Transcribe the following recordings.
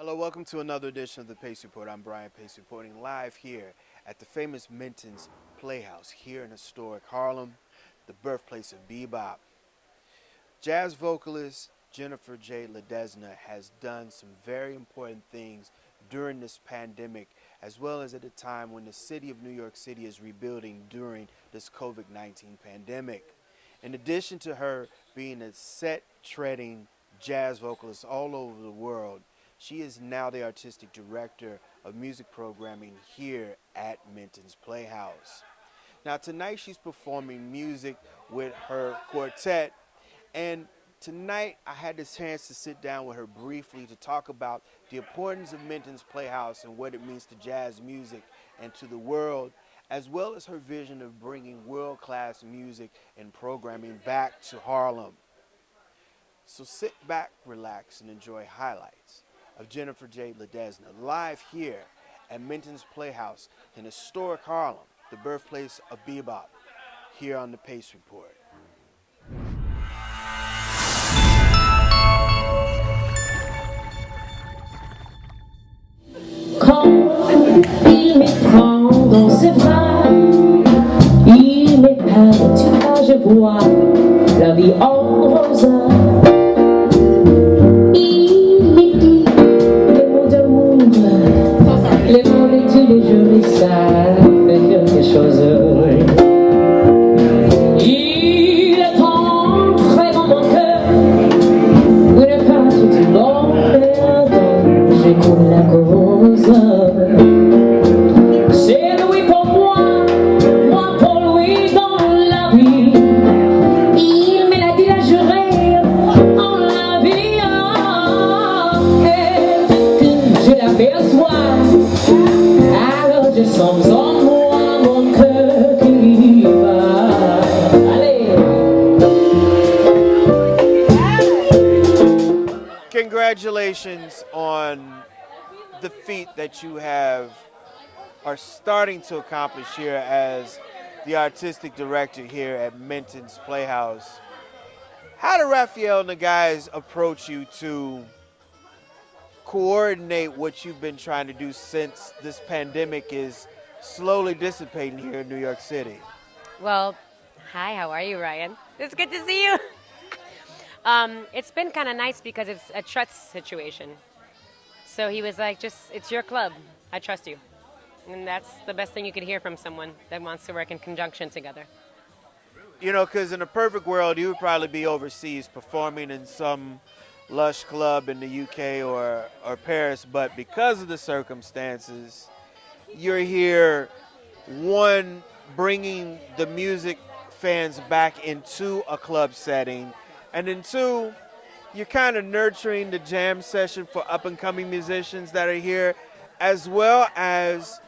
Hello, welcome to another edition of the Pace Report. I'm Brian Pace reporting live here at the famous Mintons Playhouse here in historic Harlem, the birthplace of Bebop. Jazz vocalist Jennifer Jade Ledesna has done some very important things during this pandemic, as well as at a time when the city of New York City is rebuilding during this COVID-19 pandemic. In addition to her being a set-treading jazz vocalist all over the world, she is now the artistic director of music programming here at Minton's Playhouse. Now tonight she's performing music with her quartet, and tonight I had the chance to sit down with her briefly to talk about the importance of Minton's Playhouse and what it means to jazz music and to the world, as well as her vision of bringing world-class music and programming back to Harlem. So sit back, relax, and enjoy highlights of Jennifer Jade Ledesna live here at Minton's Playhouse in historic Harlem, the birthplace of Bebop, here on the Pace Report. Quand il me prend dans ses bras, il me parle, tu vois, je vois la vie en rose. Il me dit les mots d'amour, les mots de tous les jours, et ça fait quelque chose. Il est entré dans mon cœur, une partie du bonheur dont j'écoute la cause. C'est lui pour moi, moi pour lui dans la vie. Il me l'a dit, l'a juré en la vie. Et que je l'aperçois, alors je sens en moi mon cœur qui bat. Allez. Congratulations on the feat that you are starting to accomplish here as the artistic director here at Minton's Playhouse. How did Raphael and the guys approach you to coordinate what you've been trying to do since this pandemic is slowly dissipating here in New York City? Well, hi, how are you, Ryan? It's good to see you. It's been kind of nice because it's a trust situation. So he was like, it's your club. I trust you. And that's the best thing you could hear from someone that wants to work in conjunction together. You know, because in a perfect world, you would probably be overseas performing in some lush club in the UK or Paris. But because of the circumstances, you're here, one, bringing the music fans back into a club setting, and then two, you're kind of nurturing the jam session for up-and-coming musicians that are here, as well as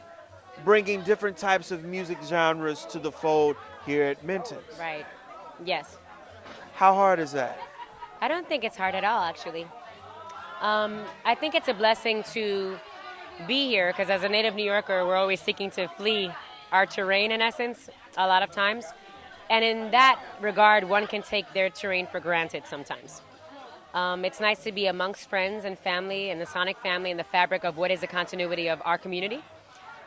bringing different types of music genres to the fold here at Minton's. Right. Yes. How hard is that? I don't think it's hard at all, actually. I think it's a blessing to be here because as a native New Yorker, we're always seeking to flee our terrain, in essence, a lot of times. And in that regard, one can take their terrain for granted sometimes. It's nice to be amongst friends and family and the sonic family and the fabric of what is the continuity of our community.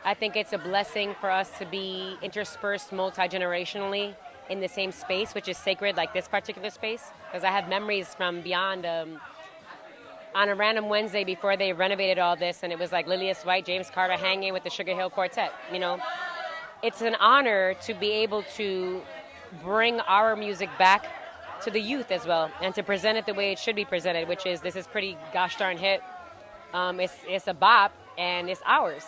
I think it's a blessing for us to be interspersed multi-generationally in the same space, which is sacred, like this particular space. Because I have memories from beyond on a random Wednesday before they renovated all this, and it was like Lillias White, James Carter hanging with the Sugar Hill Quartet. You know, it's an honor to be able to bring our music back to the youth as well, and to present it the way it should be presented, which is this is pretty gosh darn hit. It's a bop, and it's ours.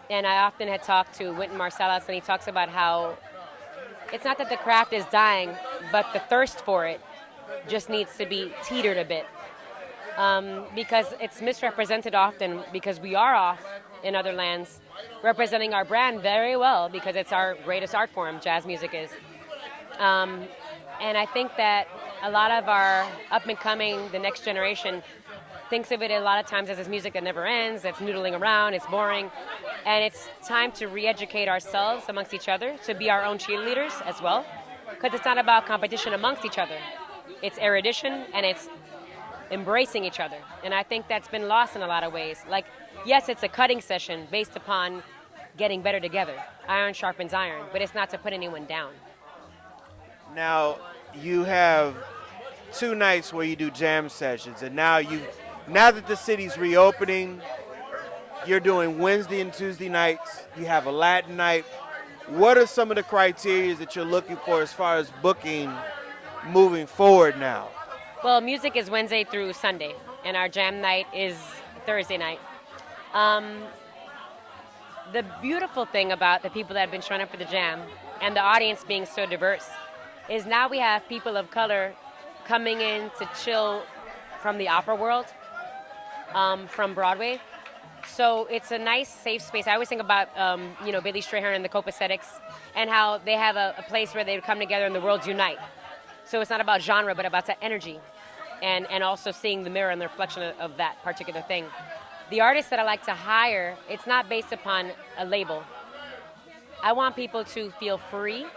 And I often had talked to Wynton Marsalis, and he talks about how it's not that the craft is dying, but the thirst for it just needs to be teetered a bit. Because it's misrepresented often because we are off in other lands representing our brand very well because it's our greatest art form, jazz music is. And I think that a lot of our up-and-coming, the next generation, thinks of it a lot of times as this music that never ends, that's noodling around, it's boring. And it's time to re-educate ourselves amongst each other, to be our own cheerleaders as well. Because it's not about competition amongst each other. It's erudition and it's embracing each other. And I think that's been lost in a lot of ways. Like, yes, it's a cutting session based upon getting better together. Iron sharpens iron, but it's not to put anyone down. Now, you have 2 nights where you do jam sessions, and now that the city's reopening, you're doing Wednesday and Tuesday nights. You have a Latin night. What are some of the criteria that you're looking for as far as booking moving forward now? Well, music is Wednesday through Sunday, and our jam night is Thursday night. The beautiful thing about the people that have been showing up for the jam and the audience being so diverse is now we have people of color coming in to chill from the opera world, from Broadway. So it's a nice, safe space. I always think about, Billy Strayhorn and the Copacetic and how they have a place where they come together and the worlds unite. So it's not about genre, but about the energy and also seeing the mirror and the reflection of that particular thing. The artists that I like to hire, it's not based upon a label. I want people to feel free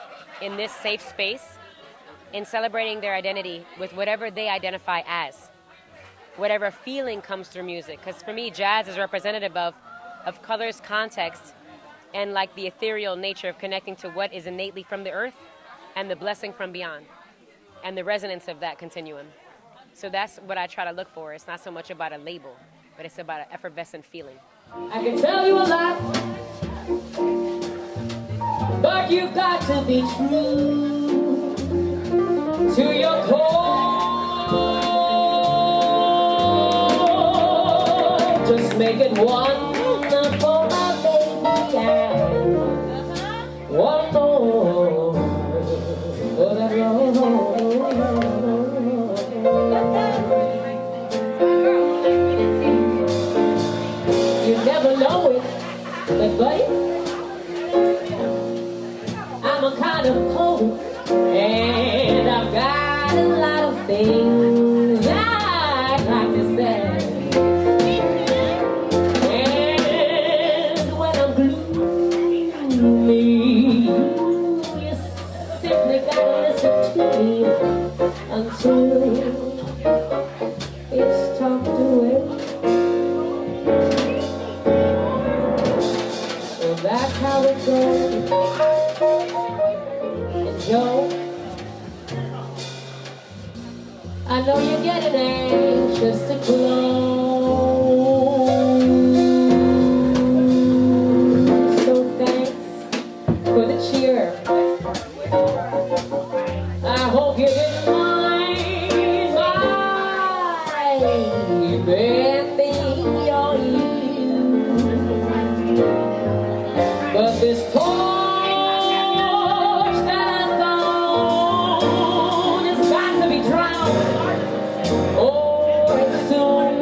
in this safe space in celebrating their identity with whatever they identify as, whatever feeling comes through music. Because for me, jazz is representative of colors, context, and like the ethereal nature of connecting to what is innately from the earth and the blessing from beyond and the resonance of that continuum. So that's what I try to look for. It's not so much about a label, but it's about an effervescent feeling. I can tell you a lot, but you've got to be true to your core. Just make it one for my baby and one more for that road. You never know it, but buddy, I'm a kind of poet, and I've got a lot of things I'd like to say. And when I'm gloomy, you simply gotta listen to me until it's talked away. That's how it goes. And Joe, I know you're getting anxious to close. So thanks for the cheer. I hope you didn't mind my bending your ear. But this torch that I've thrown has got to be drowned. Oh, it's soon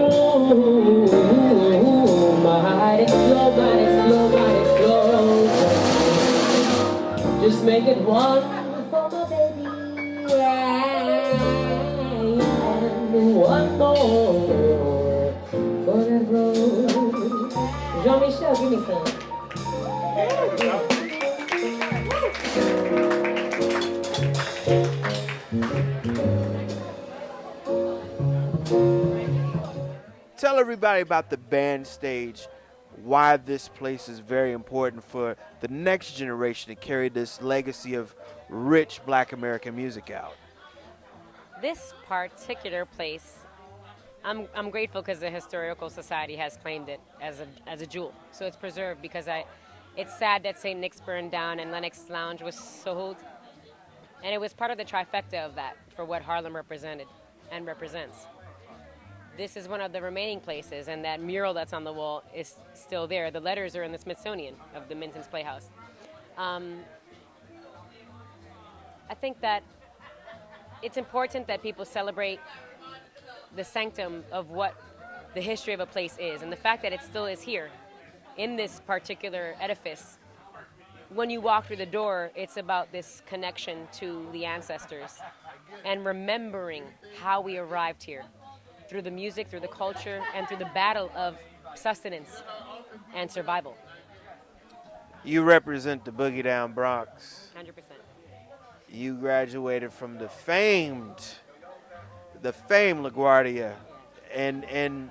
might explode, might explode, might explode. Just make it one for my baby and one more for that road. Jean-Michel, give me some. Tell everybody about the band stage, why this place is very important for the next generation to carry this legacy of rich Black American music out. This particular place, I'm grateful because the Historical Society has claimed it as a jewel. So it's preserved because it's sad that St. Nick's burned down and Lenox Lounge was sold. And it was part of the trifecta of that for what Harlem represented and represents. This is one of the remaining places, and that mural that's on the wall is still there. The letters are in the Smithsonian of the Mintons Playhouse. I think that it's important that people celebrate the sanctum of what the history of a place is, and the fact that it still is here in this particular edifice. When you walk through the door, it's about this connection to the ancestors and remembering how we arrived here through the music, through the culture, and through the battle of sustenance and survival. You represent the Boogie Down Bronx. 100%. You graduated from the famed LaGuardia and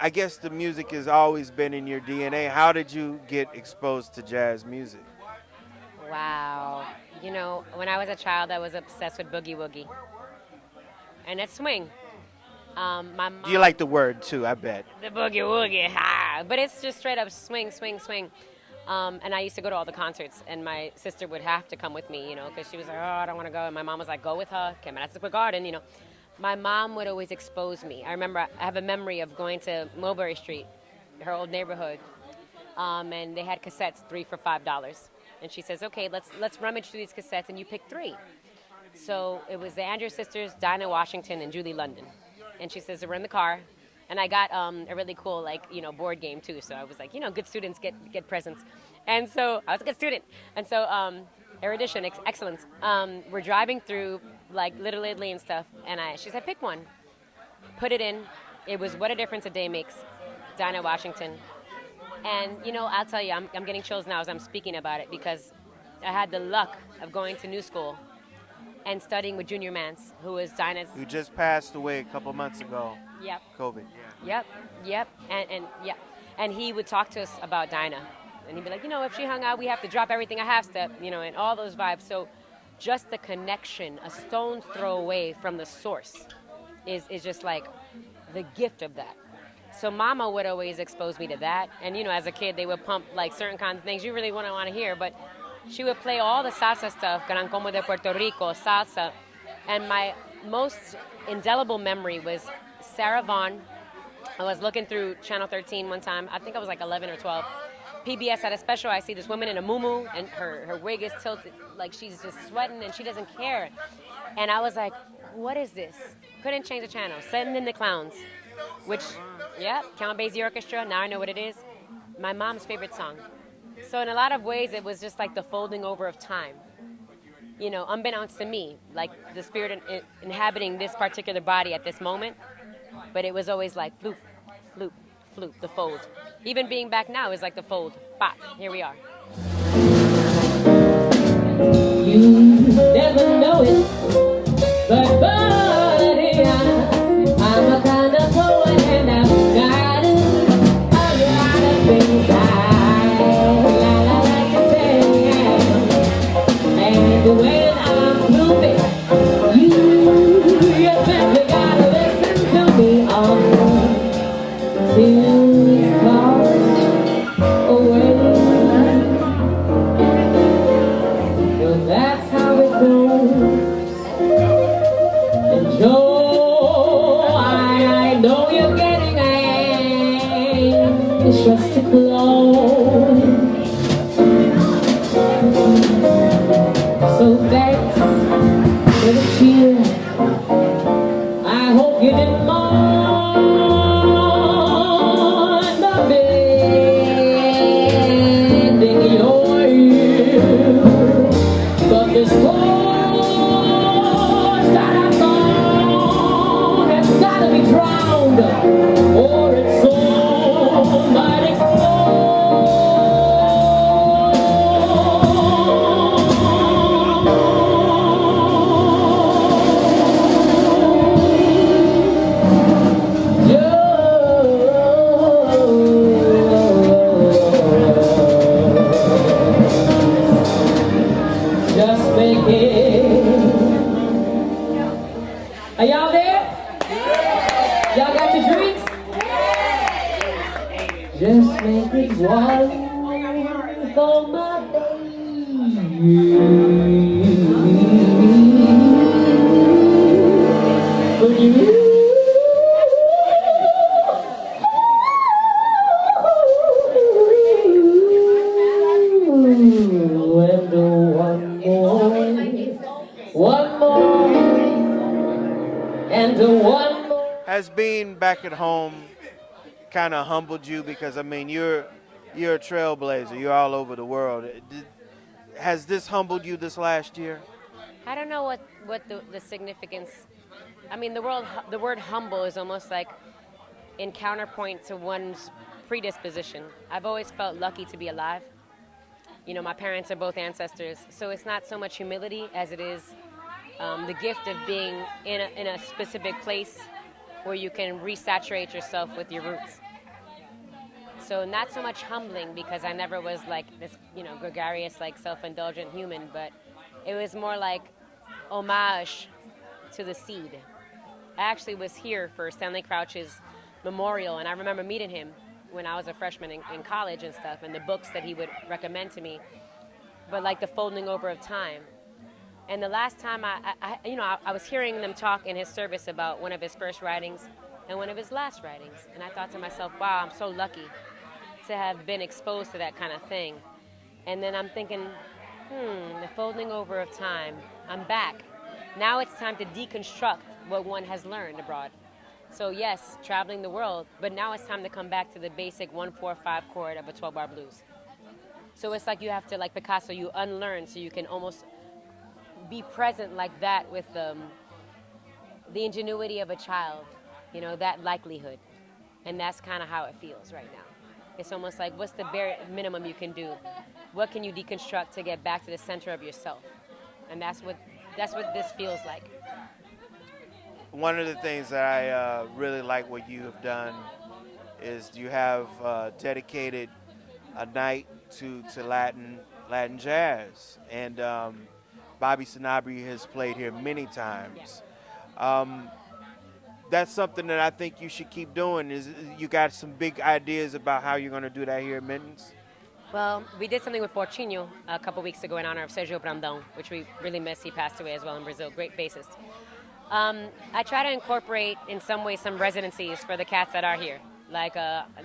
I guess the music has always been in your DNA. How did you get exposed to jazz music? Wow. You know, when I was a child, I was obsessed with boogie woogie, and it's swing. My mom, Do you like the word too? I bet. the boogie woogie, ha! But it's just straight up swing, swing, swing. And I used to go to all the concerts, and my sister would have to come with me, you know, because she was like, oh, I don't want to go. And my mom was like, go with her. Come at the garden, you know. My mom would always expose me. I remember I have a memory of going to Mulberry Street, her old neighborhood, and they had cassettes, 3 for $5. And she says, okay, let's rummage through these cassettes, and you pick 3. So it was the Andrews sisters, Dinah Washington, and Julie London. And she says, we're in the car. And I got a really cool, like, you know, board game, too. So I was like, you know, good students get presents. And so I was a good student. And so erudition, excellence. We're driving through, like, Little Italy and stuff. And she said, pick one. Put it in. It was What a Difference a Day Makes, Dinah Washington. And, you know, I'll tell you, I'm getting chills now as I'm speaking about it because I had the luck of going to New School and studying with Junior Mance, who was Dinah's. Who just passed away a couple months ago. Yep. COVID. Yeah. Yep. And he would talk to us about Dinah. And he'd be like, you know, if she hung out, we have to drop everything I have step, you know, and all those vibes. So just the connection, a stone's throw away from the source is just like the gift of that. So Mama would always expose me to that. And, you know, as a kid, they would pump like certain kinds of things you really wouldn't want to hear. But she would play all the salsa stuff, Gran Como de Puerto Rico, salsa. And my most indelible memory was Sarah Vaughan. I was looking through Channel 13 one time. I think I was like 11 or 12. PBS had a special. I see this woman in a muumuu, and her wig is tilted. Like, she's just sweating, and she doesn't care. And I was like, what is this? Couldn't change the channel. Send in the Clowns, which, yeah, Count Basie Orchestra. Now I know what it is. My mom's favorite song. So in a lot of ways, it was just like the folding over of time. You know, unbeknownst to me, like the spirit inhabiting this particular body at this moment. But it was always like floop, floop, floop, the fold. Even being back now is like the fold. Bop, here we are. You never know it, but buddy, I'm a kind of poet and I've got a lot of things I like to say. And when I'm moving, you simply gotta listen to me on till it's far away. That's how it goes. And Joe, I know you're getting anxious to close. So thanks for the cheer. I hope you didn't mind the bending your ear. But this force that I found has gotta be drowned, or its soul might explode. Just make it. Are y'all there? Y'all got your drinks? Just make it one for my baby. For you. And one more. Has being back at home kind of humbled you? Because I mean, you're a trailblazer. You're all over the world. Has this humbled you this last year? I don't know what the significance. I mean, the word humble is almost like in counterpoint to one's predisposition. I've always felt lucky to be alive. You know, my parents are both ancestors, so it's not so much humility as it is the gift of being in a specific place where you can resaturate yourself with your roots. So not so much humbling, because I never was like this, gregarious, like self-indulgent human, but it was more like homage to the seed. I actually was here for Stanley Crouch's memorial, and I remember meeting him when I was a freshman in college and stuff, and the books that he would recommend to me, but like the folding over of time. And the last time I was hearing them talk in his service about one of his first writings and one of his last writings, and I thought to myself, wow, I'm so lucky to have been exposed to that kind of thing. And then I'm thinking, the folding over of time, I'm back. Now it's time to deconstruct what one has learned abroad. So yes, traveling the world, but now it's time to come back to the basic 1-4-5 chord of a 12-bar blues. So it's like you have to, like Picasso, you unlearn so you can almost be present like that with the ingenuity of a child, that likelihood. And that's kind of how it feels right now. It's almost like, what's the bare minimum you can do? What can you deconstruct to get back to the center of yourself? And that's what this feels like. One of the things that I really like what you have done is you have dedicated a night to Latin jazz, and Bobby Sanabria has played here many times. That's something that I think you should keep doing. Is you got some big ideas about how you're going to do that here at Mintons? Well, we did something with Porcinho a couple weeks ago in honor of Sergio Brandão, which we really miss. He passed away as well in Brazil. Great bassist. I try to incorporate in some way some residencies for the cats that are here. Like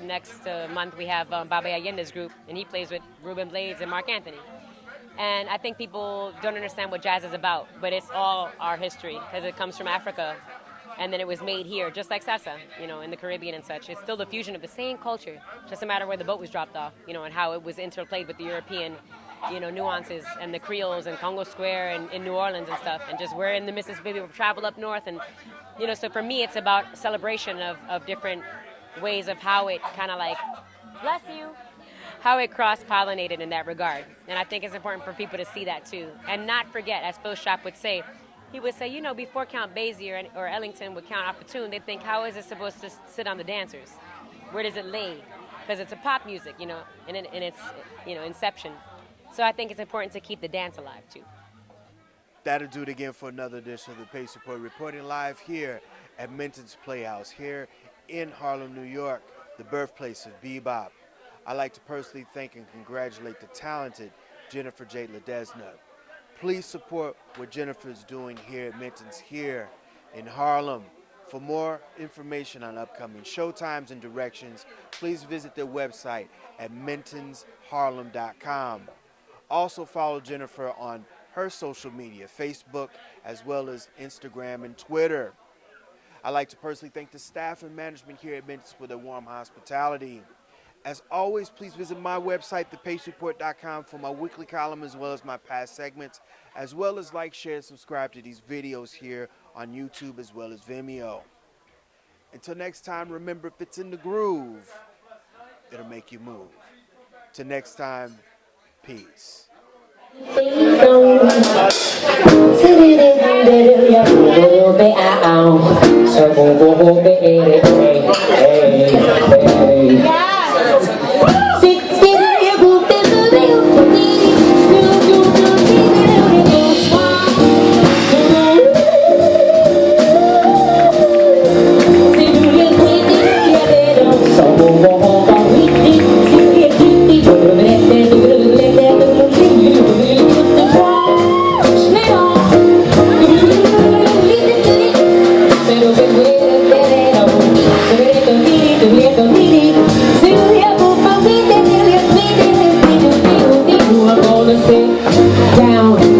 next month we have Babe Allende's group, and he plays with Ruben Blades and Mark Anthony. And I think people don't understand what jazz is about, but it's all our history, because it comes from Africa, and then it was made here, just like salsa, in the Caribbean and such. It's still the fusion of the same culture, just a matter where the boat was dropped off, and how it was interplayed with the European, nuances, and the Creoles and Congo Square and in New Orleans and stuff, and just we're in the Mississippi, we travel up north, and, so for me it's about celebration of different ways of how it kind of like, bless you, how it cross-pollinated in that regard. And I think it's important for people to see that too, and not forget, as Phil Shop would say, he would say, before Count Basie or Ellington would count off the tune, they'd think, how is it supposed to sit on the dancers? Where does it lay? Because it's a pop music, in its, inception. So I think it's important to keep the dance alive too. That'll do it again for another edition of the Pace Report, reporting live here at Minton's Playhouse here in Harlem, New York, the birthplace of Bebop. I'd like to personally thank and congratulate the talented Jennifer Jade Ledesna. Please support what Jennifer is doing here at Mintons here in Harlem. For more information on upcoming showtimes and directions, please visit their website at mintonsharlem.com. Also follow Jennifer on her social media, Facebook, as well as Instagram and Twitter. I'd like to personally thank the staff and management here at Mintons for their warm hospitality. As always, please visit my website, thepacereport.com, for my weekly column as well as my past segments, as well as like, share, and subscribe to these videos here on YouTube as well as Vimeo. Until next time, remember, if it's in the groove, it'll make you move. Till next time, peace. Down.